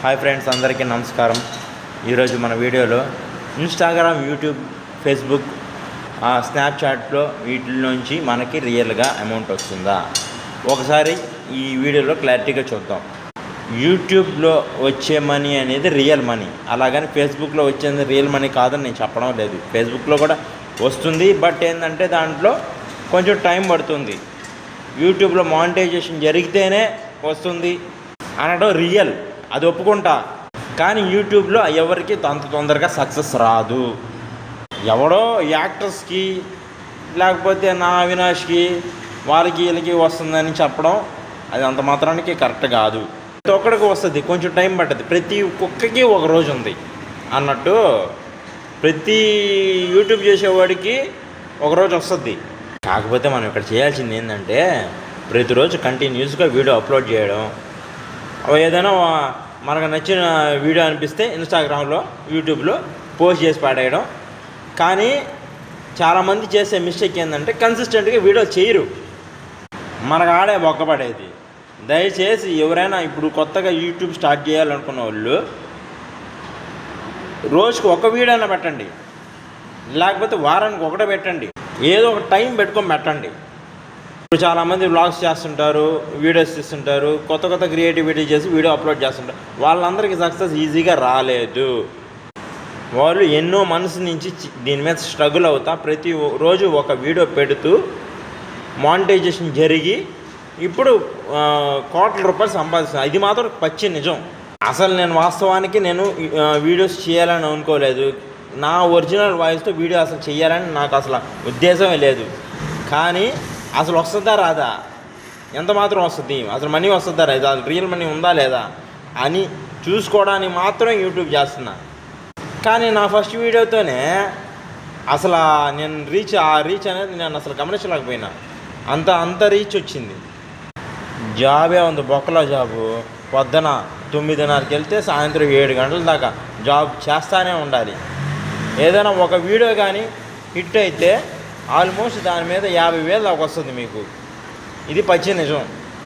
Hi friends, అందరికీ నమస్కారం. ఈరోజు మన వీడియోలో ఇన్స్టాగ్రామ్, యూట్యూబ్, ఫేస్బుక్, స్నాప్చాట్లో వీటిలోంచి మనకి రియల్గా అమౌంట్ వస్తుందా ఒకసారి ఈ వీడియోలో క్లారిటీగా చూద్దాం. యూట్యూబ్లో వచ్చే మనీ అనేది రియల్ మనీ, అలాగని ఫేస్బుక్లో వచ్చేది రియల్ మనీ కాదని నేను చెప్పడం లేదు. ఫేస్బుక్లో కూడా వస్తుంది, బట్ ఏంటంటే దాంట్లో కొంచెం టైం పడుతుంది. యూట్యూబ్లో మానిటైజేషన్ జరిగితేనే వస్తుంది అనడం రియల్, అది ఒప్పుకుంటా. కానీ యూట్యూబ్లో ఎవరికి అంత తొందరగా సక్సెస్ రాదు. ఎవడో యాక్టర్స్కి లేకపోతే నా అవినాష్కి వాళ్ళకి వీళ్ళకి వస్తుందని చెప్పడం అది అంత మాత్రానికి కరెక్ట్ కాదు. ప్రతి ఒక్కడికి వస్తుంది, కొంచెం టైం పడుతుంది. ప్రతి కుక్కకి ఒక రోజు ఉంది అన్నట్టు ప్రతి యూట్యూబ్ చేసేవాడికి ఒకరోజు వస్తుంది. కాకపోతే మనం ఇక్కడ చేయాల్సింది ఏంటంటే ప్రతిరోజు కంటిన్యూస్గా వీడియో అప్లోడ్ చేయడం. ఏదైనా మనకు నచ్చిన వీడియో అనిపిస్తే ఇన్స్టాగ్రామ్లో, యూట్యూబ్లో పోస్ట్ చేసి పాడేయడం. కానీ చాలామంది చేసే మిస్టేక్ ఏంటంటే కన్సిస్టెంట్గా వీడియో చేయరు, మనకు ఆడే బొక్కపడేది. దయచేసి ఎవరైనా ఇప్పుడు కొత్తగా యూట్యూబ్ స్టార్ట్ చేయాలనుకున్న వాళ్ళు రోజుకు ఒక వీడియో అయినా పెట్టండి, లేకపోతే వారానికి ఒకటే పెట్టండి. ఏదో ఒక టైం పెట్టుకొని పెట్టండి. ఇప్పుడు చాలామంది వ్లాగ్స్ చేస్తుంటారు, వీడియోస్ తీస్తుంటారు, కొత్త క్రియేటివిటీ చేసి వీడియో అప్లోడ్ చేస్తుంటారు. వాళ్ళందరికీ సక్సెస్ ఈజీగా రాలేదు. వాళ్ళు ఎన్నో మనసు నుంచి దీని మీద స్ట్రగుల్ అవుతా ప్రతి రోజు ఒక వీడియో పెడుతూ మానిటైజేషన్ జరిగి ఇప్పుడు కోట్ల రూపాయలు సంపాదిస్తున్నారు. ఇది మాత్రం పచ్చి నిజం. అసలు నేను వాస్తవానికి వీడియోస్ చేయాలని అనుకోలేదు. నా ఒరిజినల్ వాయిస్తో వీడియో అసలు చేయాలని నాకు అసలు ఉద్దేశమే లేదు. కానీ అసలు వస్తుందా రాదా, ఎంత మాత్రం వస్తుంది, అసలు మనీ వస్తుందా లేదా, రియల్ మనీ ఉందా లేదా అని చూసుకోవడానికి మాత్రం యూట్యూబ్ చేస్తున్నా. కానీ నా ఫస్ట్ వీడియోతోనే అసలు నేను రీచ్ అనేది నేను అసలు గమనించలేకపోయినా. అంత రీచ్ వచ్చింది. జాబే ఉంది, బొక్కలో జాబు. పొద్దున 9:30కి వెళ్తే సాయంత్రం 7 గంటల దాకా జాబ్ చేస్తూనే ఉండాలి. ఏదైనా ఒక వీడియో కానీ హిట్ అయితే ఆల్మోస్ట్ దాని మీద 50,000 దాకా వస్తుంది మీకు. ఇది పచ్చి నిజం.